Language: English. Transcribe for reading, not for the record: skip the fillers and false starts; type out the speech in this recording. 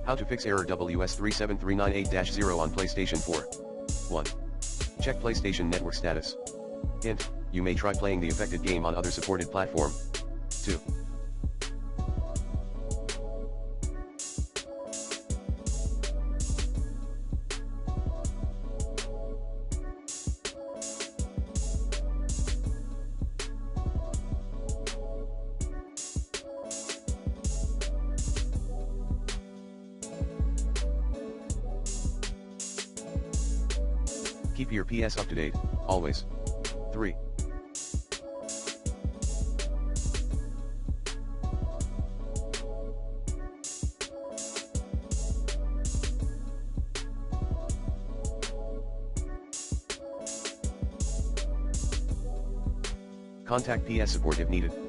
How to fix error WS-37398-0 on PlayStation 4. 1. Check PlayStation network status. Hint, you may try playing the affected game on other supported platform. 2. Keep your PS up to date, always. 3. Contact PS support if needed.